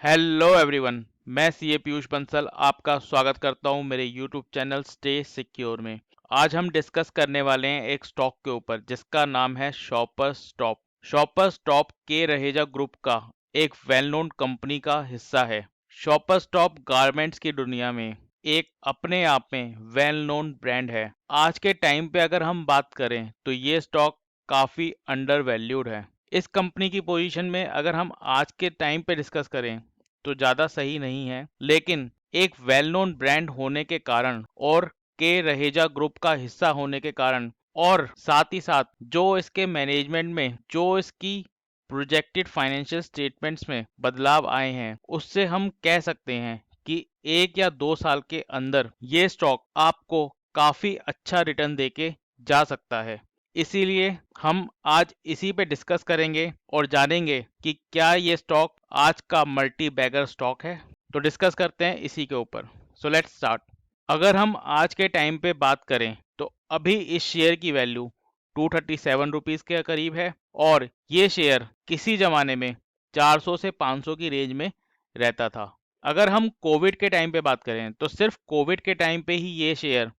Hello everyone, मैं CA Piyush Bansal आपका स्वागत करता हूं मेरे यूट्यूब चैनल स्टे सिक्योर में। आज हम डिस्कस करने वाले हैं एक स्टॉक के ऊपर जिसका नाम है शॉपर्स स्टॉप। शॉपर्स स्टॉप के रहेजा ग्रुप का एक वेल नोन कंपनी का हिस्सा है। शॉपर्स स्टॉप गारमेंट्स की दुनिया में एक अपने आप में वेल नोन ब्रांड है। आज के टाइम पे अगर हम बात करें तो ये स्टॉक काफ़ी अंडर वैल्यूड है। इस कंपनी की पोजीशन में अगर हम आज के टाइम पे डिस्कस करें तो ज़्यादा सही नहीं है, लेकिन एक वेल नोन ब्रांड होने के कारण और के रहेजा ग्रुप का हिस्सा होने के कारण और साथ ही साथ जो इसके मैनेजमेंट में जो इसकी प्रोजेक्टेड फाइनेंशियल स्टेटमेंट्स में बदलाव आए हैं, उससे हम कह सकते हैं कि 1 या 2 साल के अंदर ये स्टॉक आपको काफ़ी अच्छा रिटर्न देके जा सकता है। इसीलिए हम आज इसी पे डिस्कस करेंगे और जानेंगे कि क्या ये स्टॉक आज का मल्टी बैगर स्टॉक है। तो डिस्कस करते हैं इसी के ऊपर। So let's start. अगर हम आज के टाइम पे बात करें तो अभी इस शेयर की वैल्यू 237 रुपीज़ के करीब है और ये शेयर किसी ज़माने में 400 से 500 की रेंज में रहता था। अगर हम कोविड के टाइम पे बात करें तो सिर्फ कोविड के टाइम पे ही ये शेयर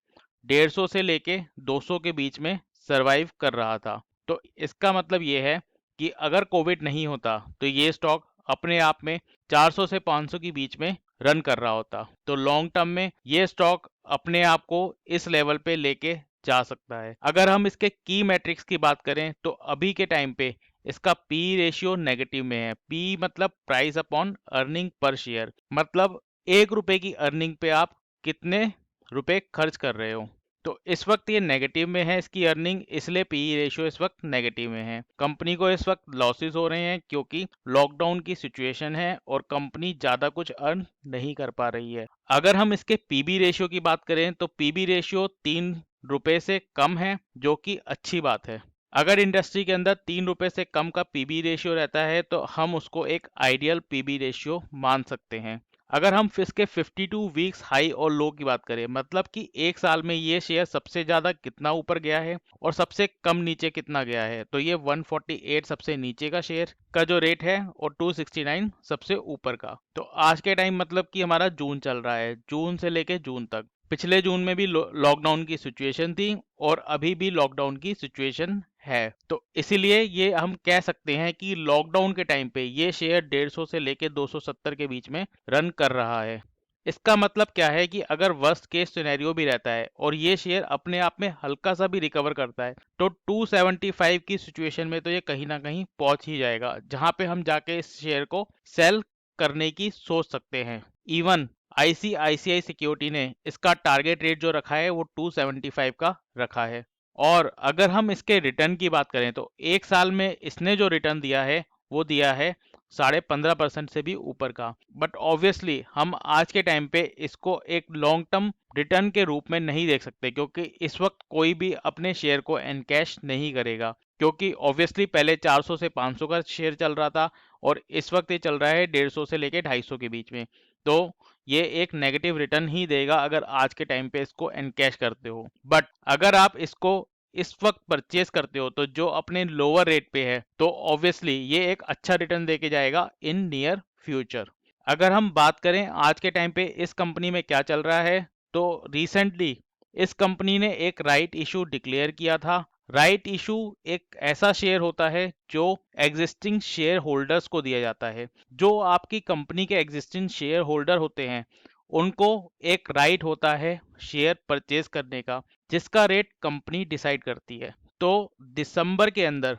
150 से लेके 200 के बीच में सरवाइव कर रहा था। तो इसका मतलब ये है कि अगर कोविड नहीं होता तो ये स्टॉक अपने आप में 400 से 500 के बीच में रन कर रहा होता। तो लॉन्ग टर्म में ये स्टॉक अपने आप को इस लेवल पे लेके जा सकता है। अगर हम इसके की मैट्रिक्स की बात करें तो अभी के टाइम पे इसका पी रेशियो नेगेटिव में है। पी मतलब price upon earning per share, मतलब 1 रुपए की अर्निंग पे आप कितने रुपए खर्च कर रहे हो। तो इस वक्त ये नेगेटिव में है इसकी अर्निंग, इसलिए पीई रेशियो इस वक्त नेगेटिव में है। कंपनी को इस वक्त लॉसेस हो रहे हैं क्योंकि लॉकडाउन की सिचुएशन है और कंपनी ज़्यादा कुछ अर्न नहीं कर पा रही है। अगर हम इसके पीबी रेशियो की बात करें तो पीबी रेशियो 3 रुपए से कम है, जो कि अच्छी बात है। अगर इंडस्ट्री के अंदर 3 रुपए से कम का पीबी रेशियो रहता है तो हम उसको एक आइडियल पीबी रेशियो मान सकते हैं। अगर हम इसके 52 वीक्स हाई और लो की बात करें, मतलब कि एक साल में ये शेयर सबसे ज़्यादा कितना ऊपर गया है और सबसे कम नीचे कितना गया है, तो ये 148 सबसे नीचे का शेयर का जो रेट है और 269 सबसे ऊपर का। तो आज के टाइम मतलब कि हमारा जून चल रहा है, जून से लेके जून तक। पिछले जून में भी लॉकडाउन की सिचुएशन थी और अभी भी लॉकडाउन की सिचुएशन है। तो इसीलिए ये हम कह सकते हैं कि लॉकडाउन के टाइम पे ये शेयर 150 से लेके 270 के बीच में रन कर रहा है। इसका मतलब क्या है कि अगर वर्स्ट केस सिनेरियो भी रहता है और ये शेयर अपने आप में हल्का सा भी रिकवर करता है तो 275 की सिचुएशन में तो ये कहीं ना कहीं पहुंच ही जाएगा, जहां पे हम जाके इस शेयर को सेल करने की सोच सकते हैं। इवन आईसीआईसीआई सिक्योरिटी ने इसका टारगेट रेट जो रखा है वो 275 का रखा है। और अगर हम इसके रिटर्न की बात करें तो एक साल में इसने जो रिटर्न दिया है वो दिया है 15.5% से भी ऊपर का। बट ऑब्वियसली हम आज के टाइम पे इसको एक लॉन्ग टर्म रिटर्न के रूप में नहीं देख सकते, क्योंकि इस वक्त कोई भी अपने शेयर को एनकैश नहीं करेगा, क्योंकि ऑब्वियसली पहले 400 से 500 का शेयर चल रहा था और इस वक्त ये चल रहा है 150 से लेके 250 के बीच में। तो ये एक नेगेटिव रिटर्न ही देगा अगर आज के टाइम पे इसको एनकैश करते हो। बट अगर आप इसको इस वक्त परचेस करते हो तो जो अपने लोअर रेट पे है तो ऑब्वियसली ये एक अच्छा रिटर्न देके जाएगा इन नियर फ्यूचर। अगर हम बात करें आज के टाइम पे इस कंपनी में क्या चल रहा है, तो रिसेंटली इस कंपनी ने एक राइट इशू डिक्लेयर किया था। राइट इशू एक ऐसा शेयर होता है जो एग्जिस्टिंग शेयर होल्डर्स को दिया जाता है। जो आपकी कंपनी के एग्जिस्टिंग शेयर होल्डर होते हैं उनको एक राइट होता है शेयर परचेज करने का, जिसका रेट कंपनी डिसाइड करती है। तो दिसंबर के अंदर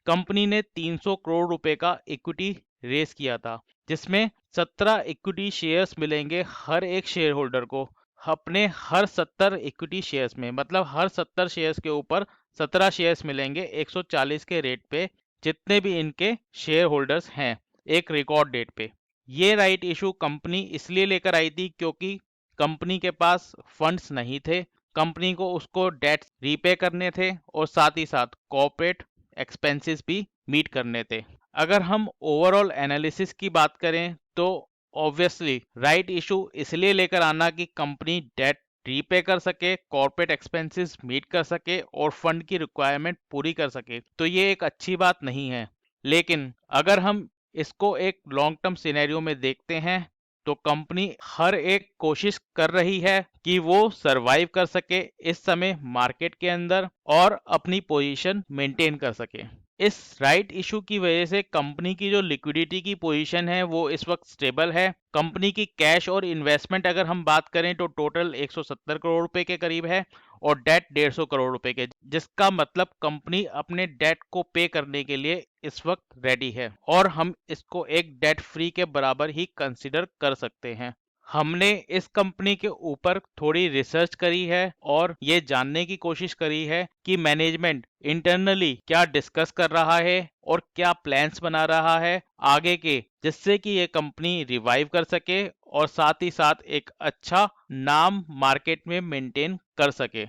कंपनी ने 300 करोड़ रुपए का इक्विटी रेस किया था, जिसमें 17 इक्विटी शेयर्स मिलेंगे हर एक शेयर होल्डर को अपने हर 70 इक्विटी शेयर्स में, मतलब हर 70 शेयर्स के ऊपर 17 शेयर्स मिलेंगे 140 के रेट पे, जितने भी इनके शेयर होल्डर्स हैं एक रिकॉर्ड डेट पे। ये राइट इशू कंपनी इसलिए लेकर आई थी क्योंकि कंपनी के पास फंड्स नहीं थे, कंपनी को उसको डेट रीपे करने थे और साथ ही साथ कॉर्पोरेट एक्सपेंसेस भी मीट करने थे। अगर हम ओवरऑल एनालिसिस की बात करें तो ऑब्वियसली राइट इशू इसलिए लेकर आना कि कंपनी डेट रीपे कर सके, कॉर्पोरेट एक्सपेंसेस मीट कर सके और फंड की रिक्वायरमेंट पूरी कर सके, तो ये एक अच्छी बात नहीं है। लेकिन अगर हम इसको एक लॉन्ग टर्म सिनेरियो में देखते हैं तो कंपनी हर एक कोशिश कर रही है कि वो सरवाइव कर सके इस समय मार्केट के अंदर और अपनी पोजीशन मेंटेन कर सके। इस राइट इशू की वजह से कंपनी की जो लिक्विडिटी की पोजीशन है वो इस वक्त स्टेबल है। कंपनी की कैश और इन्वेस्टमेंट अगर हम बात करें तो टोटल 170 करोड़ रुपए के करीब है और डेट 150 करोड़ रुपए के, जिसका मतलब कंपनी अपने डेट को पे करने के लिए इस वक्त रेडी है और हम इसको एक डेट फ्री के बराबर ही कंसिडर कर सकते हैं। हमने इस कंपनी के ऊपर थोड़ी रिसर्च करी है और ये जानने की कोशिश करी है कि मैनेजमेंट इंटरनली क्या डिस्कस कर रहा है और क्या प्लान्स बना रहा है आगे के, जिससे कि ये कंपनी रिवाइव कर सके और साथ ही साथ एक अच्छा नाम मार्केट में मेंटेन कर सके।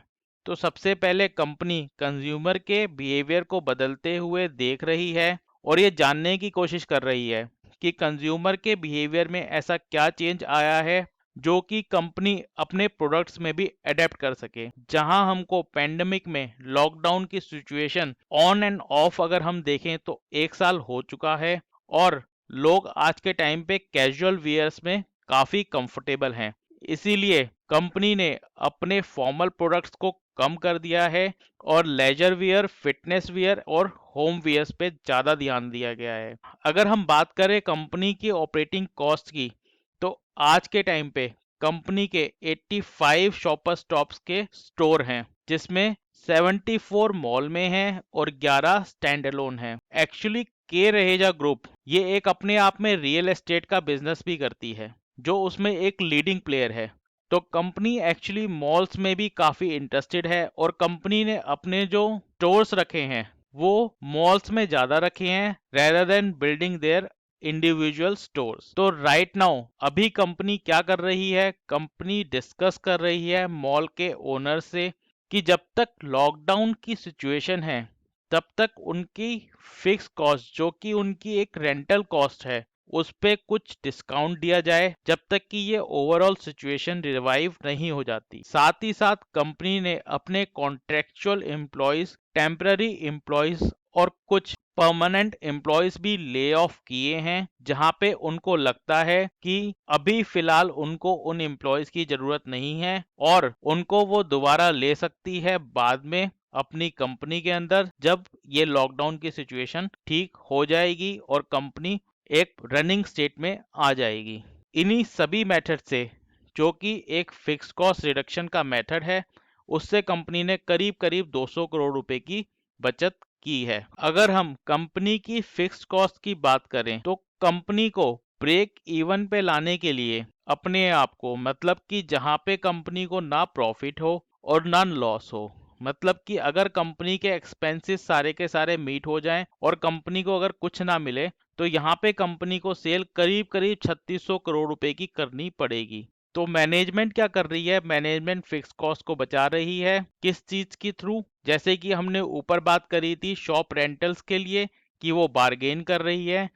तो सबसे पहले कंपनी कंज्यूमर के बिहेवियर को बदलते हुए देख रही है और ये जानने की कोशिश कर रही है कि कंज्यूमर के बिहेवियर में ऐसा क्या चेंज आया है जो कि कंपनी अपने प्रोडक्ट्स में भी अडेप्ट कर सके। जहां हमको पेंडेमिक में लॉकडाउन की सिचुएशन ऑन एंड ऑफ अगर हम देखें तो 1 साल हो चुका है और लोग आज के टाइम पे कैजुअल वियर्स में काफ़ी कंफर्टेबल हैं। इसीलिए कंपनी ने अपने फॉर्मल प्रोडक्ट्स को कम कर दिया है और लेजर वियर, फिटनेस वियर और होम वियर्स पे ज़्यादा ध्यान दिया गया है। अगर हम बात करें कंपनी की ऑपरेटिंग कॉस्ट की तो आज के टाइम पे कंपनी के 85 शॉपर स्टॉप्स के स्टोर हैं, जिसमें 74 मॉल में हैं और 11 स्टैंड अलोन हैं। एक्चुअली के रहेजा ग्रुप ये एक अपने आप में रियल एस्टेट का बिजनेस भी करती है जो उसमें एक लीडिंग प्लेयर है। तो कंपनी एक्चुअली मॉल्स में भी काफ़ी इंटरेस्टेड है और कंपनी ने अपने जो स्टोर्स रखे हैं वो मॉल्स में ज़्यादा रखे हैं rather than building their individual stores. तो राइट नाउ अभी कंपनी क्या कर रही है, कंपनी डिस्कस कर रही है मॉल के ओनर से कि जब तक लॉकडाउन की सिचुएशन है तब तक उनकी फिक्स कॉस्ट जो कि उनकी एक रेंटल कॉस्ट है उस पे कुछ डिस्काउंट दिया जाए जब तक कि ये ओवरऑल सिचुएशन रिवाइव नहीं हो जाती। साथ ही साथ कंपनी ने अपने कॉन्ट्रेक्चुअल एम्प्लॉयज, टेम्पररी एम्प्लॉयज और कुछ परमानेंट एम्प्लॉयज भी ले ऑफ किए हैं जहां पे उनको लगता है कि अभी फिलहाल उनको उन एम्प्लॉयज की जरूरत नहीं है और उनको वो दोबारा ले सकती है बाद में अपनी कंपनी के अंदर जब ये लॉकडाउन की सिचुएशन ठीक हो जाएगी और कंपनी एक रनिंग स्टेट में आ जाएगी। इन्हीं सभी मेथड से जो कि एक फिक्स कॉस्ट रिडक्शन का मेथड है उससे कंपनी ने करीब करीब 200 करोड़ रुपए की बचत की है। अगर हम कंपनी की फिक्स्ड कॉस्ट की बात करें तो कंपनी को ब्रेक इवन पे लाने के लिए अपने आप को, मतलब कि जहां पे कंपनी को ना प्रॉफिट हो और ना लॉस हो, मतलब कि अगर कंपनी के एक्सपेंसेस सारे के सारे मीट हो जाएं और कंपनी को अगर कुछ ना मिले तो यहाँ पे कंपनी को सेल करीब करीब 3600 करोड़ रुपए की करनी पड़ेगी। तो मैनेजमेंट क्या कर रही है, मैनेजमेंट फिक्स कॉस्ट को बचा रही है किस चीज के थ्रू, जैसे कि हमने ऊपर बात करी थी शॉप रेंटल्स के लिए कि वो बारगेन कर रही है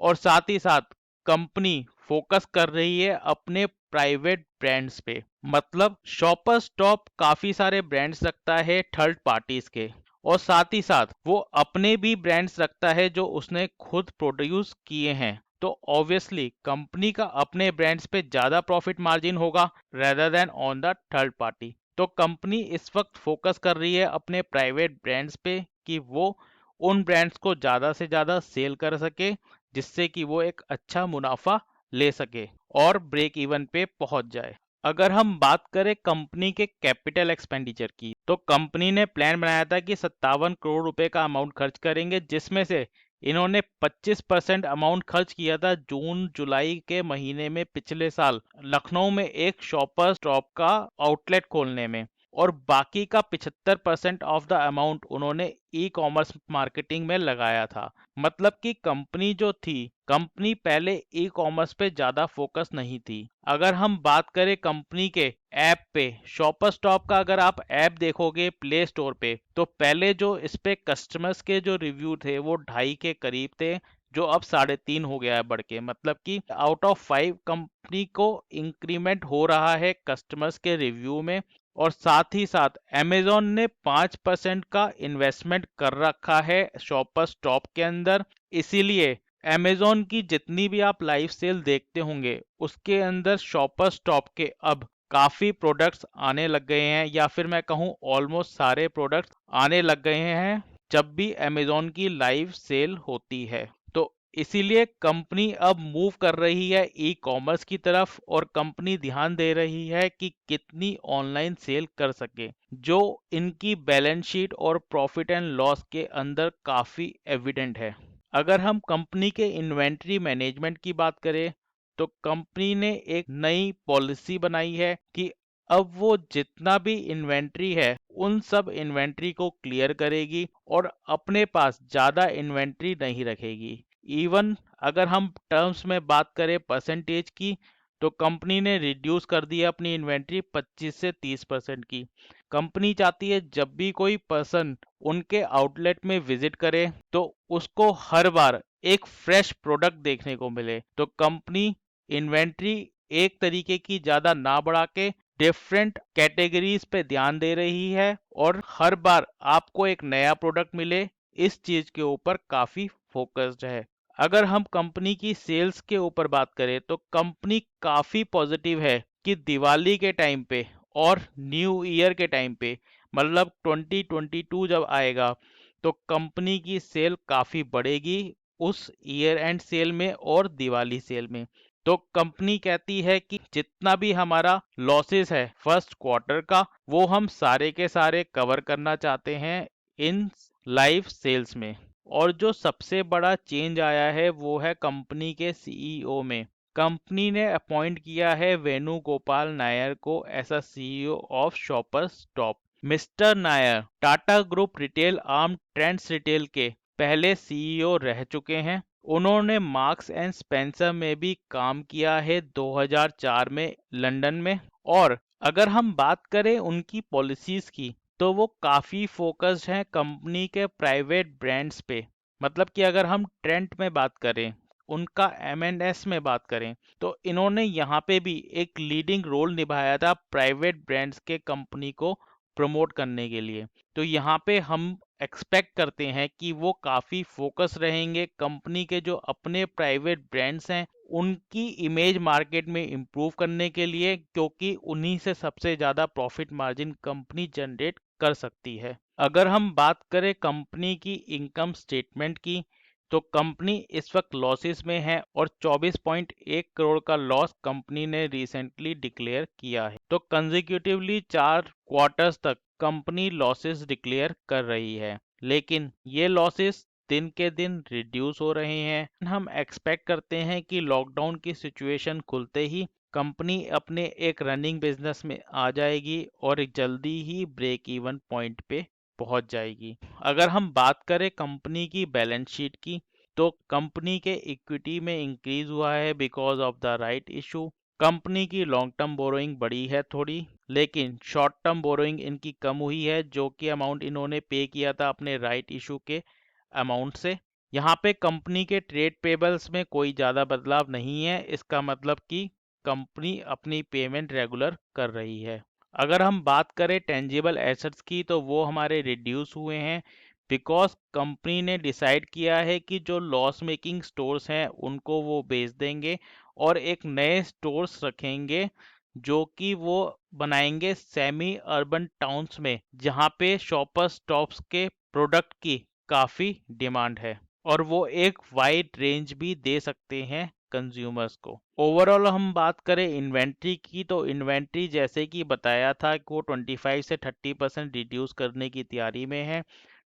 और साथ ही साथ कंपनी फोकस कर रही है अपने प्राइवेट ब्रांड्स पे। मतलब शॉपर स्टॉप काफी सारे ब्रांड्स रखता है थर्ड पार्टीज के और साथ ही साथ वो अपने भी ब्रांड्स रखता है जो उसने खुद प्रोड्यूस किए हैं। तो ऑब्वियसली कंपनी का अपने ब्रांड्स पे ज्यादा प्रॉफिट मार्जिन होगा rather than on the third party. तो कंपनी इस वक्त फोकस कर रही है अपने प्राइवेट ब्रांड्स पे कि वो उन ब्रांड्स को ज्यादा से ज्यादा सेल कर सके जिससे कि वो एक अच्छा मुनाफा ले सके और ब्रेक इवन पे पहुंच जाए। अगर हम बात करें कंपनी के कैपिटल एक्सपेंडिचर की तो कंपनी ने प्लान बनाया था कि 57 करोड़ रुपए का अमाउंट खर्च करेंगे, जिसमें से इन्होंने 25% अमाउंट खर्च किया था जून जुलाई के महीने में पिछले साल लखनऊ में एक शॉपर स्टॉप का आउटलेट खोलने में और बाकी का 75% ऑफ द अमाउंट उन्होंने ई कॉमर्स मार्केटिंग में लगाया था। मतलब कि कंपनी जो थी, कंपनी पहले ई कॉमर्स पे ज्यादा फोकस नहीं थी। अगर हम बात करें कंपनी के ऐप पे, शॉपर स्टॉप का अगर आप ऐप देखोगे प्ले स्टोर पे तो पहले जो इस पे कस्टमर्स के जो रिव्यू थे वो 2.5 के करीब थे जो अब 3.5 हो गया है बढ़ के। मतलब कि आउट ऑफ 5 कंपनी को इंक्रीमेंट हो रहा है कस्टमर्स के रिव्यू में। और साथ ही साथ अमेजोन ने 5% का इन्वेस्टमेंट कर रखा है शॉपर स्टॉप के अंदर। इसीलिए अमेज़न की जितनी भी आप लाइव सेल देखते होंगे उसके अंदर शॉपर स्टॉप के अब काफ़ी प्रोडक्ट्स आने लग गए हैं, या फिर मैं कहूँ ऑलमोस्ट सारे प्रोडक्ट्स आने लग गए हैं जब भी अमेज़न की लाइव सेल होती है। तो इसीलिए कंपनी अब मूव कर रही है ई कॉमर्स की तरफ, और कंपनी ध्यान दे रही है कि कितनी ऑनलाइन सेल कर सके, जो इनकी बैलेंस शीट और प्रॉफिट एंड लॉस के अंदर काफ़ी एविडेंट है। अगर हम कंपनी के इन्वेंट्री मैनेजमेंट की बात करें तो कंपनी ने एक नई पॉलिसी बनाई है कि अब वो जितना भी इन्वेंट्री है उन सब इन्वेंट्री को क्लियर करेगी और अपने पास ज़्यादा इन्वेंट्री नहीं रखेगी। इवन अगर हम टर्म्स में बात करें परसेंटेज की, तो कंपनी ने रिड्यूस कर दी है अपनी इन्वेंट्री 25 से 30% की। कंपनी चाहती है जब भी कोई पर्सन उनके आउटलेट में विजिट करे तो उसको हर बार एक फ्रेश प्रोडक्ट देखने को मिले। तो कंपनी इन्वेंट्री एक तरीके की ज़्यादा ना बढ़ा के डिफरेंट कैटेगरीज पे ध्यान दे रही है, और हर बार आपको एक नया प्रोडक्ट मिले इस चीज़ के ऊपर काफ़ी फोकस्ड है। अगर हम कंपनी की सेल्स के ऊपर बात करें तो कंपनी काफ़ी पॉजिटिव है कि दिवाली के टाइम पे और न्यू ईयर के टाइम पे, मतलब 2022 जब आएगा तो कंपनी की सेल काफ़ी बढ़ेगी उस ईयर एंड सेल में और दिवाली सेल में। तो कंपनी कहती है कि जितना भी हमारा लॉसेस है फर्स्ट क्वार्टर का, वो हम सारे के सारे कवर करना चाहते हैं इन लाइव सेल्स में। और जो सबसे बड़ा चेंज आया है वो है कंपनी के सीईओ में। कंपनी ने अपॉइंट किया है वेणुगोपाल नायर को as a CEO of Shopper Stop. Mister Nair Tata group retail arm Trends retail के पहले सीईओ रह चुके हैं। उन्होंने मार्क्स एंड स्पेंसर में भी काम किया है 2004 में लंदन में। और अगर हम बात करें उनकी पॉलिसीज की तो वो काफ़ी फोकस्ड हैं कंपनी के प्राइवेट ब्रांड्स पे। मतलब कि अगर हम ट्रेंट में बात करें, उनका M&S में बात करें, तो इन्होंने यहाँ पे भी एक लीडिंग रोल निभाया था प्राइवेट ब्रांड्स के कंपनी को प्रमोट करने के लिए। तो यहाँ पे हम एक्सपेक्ट करते हैं कि वो काफ़ी फोकस रहेंगे कंपनी के जो अपने प्राइवेट ब्रांड्स हैं उनकी इमेज मार्केट में इम्प्रूव करने के लिए, क्योंकि उन्हीं से सबसे ज़्यादा प्रॉफिट मार्जिन कंपनी जनरेट कर सकती है। अगर हम बात करें कंपनी की इनकम स्टेटमेंट की, तो कंपनी इस वक्त लॉसेस में है और 24.1 करोड़ का लॉस कंपनी ने रिसेंटली डिक्लेयर किया है। तो कंसेक्यूटिवली 4 क्वार्टर्स तक कंपनी लॉसेस डिक्लेयर कर रही है, लेकिन ये लॉसेस दिन के दिन रिड्यूस हो रहे हैं। हम एक्सपेक्ट करते हैं कि लॉकडाउन की सिचुएशन खुलते ही कंपनी अपने एक रनिंग बिजनेस में आ जाएगी और जल्दी ही ब्रेक इवन पॉइंट पे पहुंच जाएगी। अगर हम बात करें कंपनी की बैलेंस शीट की, तो कंपनी के इक्विटी में इंक्रीज हुआ है because of the right issue. Company की लॉन्ग टर्म बोरोइंग बढ़ी है थोड़ी, लेकिन शॉर्ट टर्म बोरोइंग इनकी कम हुई है, जो कि अमाउंट इन्होंने पे किया था अपने राइट इशू के अमाउंट से। यहाँ पे कंपनी के ट्रेड पेबल्स में कोई ज़्यादा बदलाव नहीं है, इसका मतलब कि कंपनी अपनी पेमेंट रेगुलर कर रही है। अगर हम बात करें टेंजिबल एसेट्स की, तो वो हमारे रिड्यूस हुए हैं बिकॉज कंपनी ने डिसाइड किया है कि जो लॉस मेकिंग स्टोर्स हैं उनको वो बेच देंगे और एक नए स्टोर्स रखेंगे जो कि वो बनाएंगे सेमी अर्बन टाउन्स में, जहाँ पे शॉपर स्टॉप्स के प्रोडक्ट की काफ़ी डिमांड है और वो एक वाइड रेंज भी दे सकते हैं कंज्यूमर्स को। ओवरऑल हम बात करें इन्वेंट्री की, तो इन्वेंट्री जैसे कि बताया था कि वो 25 से 30% रिड्यूस करने की तैयारी में है।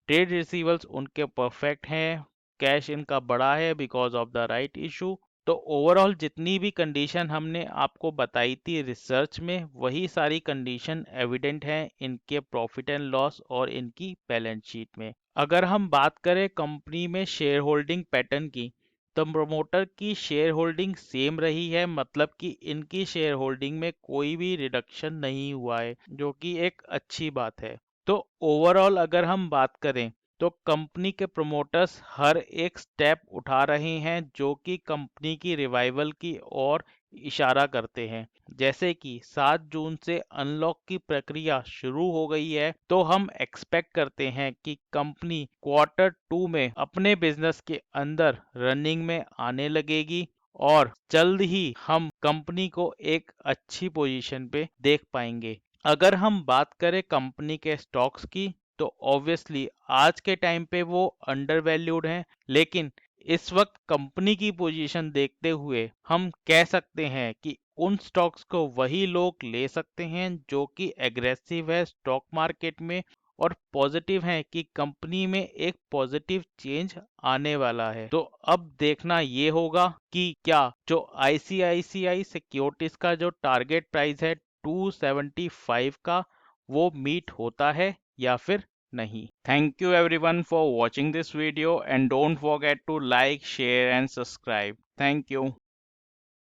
ट्रेड रिसीवल्स उनके परफेक्ट हैं, कैश इनका बड़ा है because of the right issue. तो ओवरऑल जितनी भी कंडीशन हमने आपको बताई थी रिसर्च में, वही सारी कंडीशन एविडेंट हैं इनके प्रॉफिट एंड लॉस और इनकी बैलेंस शीट में। अगर हम बात करें कंपनी में शेयर होल्डिंग पैटर्न की, तो प्रमोटर की शेयर होल्डिंग सेम रही है, मतलब कि इनकी शेयर होल्डिंग में कोई भी रिडक्शन नहीं हुआ है, जो कि एक अच्छी बात है। तो ओवरऑल अगर हम बात करें तो कंपनी के प्रमोटर्स हर एक स्टेप उठा रहे हैं जो कि कंपनी की रिवाइवल की ओर इशारा करते हैं। जैसे कि 7 जून से अनलॉक की प्रक्रिया शुरू हो गई है, तो हम एक्सपेक्ट करते हैं कि कंपनी क्वार्टर 2 में अपने बिजनेस के अंदर रनिंग में आने लगेगी और जल्द ही हम कंपनी को एक अच्छी पोजीशन पे देख पाएंगे। अगर हम बात करें कंपनी के स्टॉक्स की, तो ऑब्वियसली आज के टाइम पे वो अंडर वैल्यूड हैं, लेकिन इस वक्त कंपनी की पोजीशन देखते हुए हम कह सकते हैं कि उन स्टॉक्स को वही लोग ले सकते हैं जो कि एग्रेसिव है स्टॉक मार्केट में और पॉजिटिव है कि कंपनी में एक पॉजिटिव चेंज आने वाला है। तो अब देखना ये होगा कि क्या जो आईसीआईसीआई सिक्योरिटीज का जो टारगेट प्राइस है 275 का, वो मीट होता है या फिर नहीं। Thank you everyone for watching this video and don't forget to like, share and subscribe. Thank you.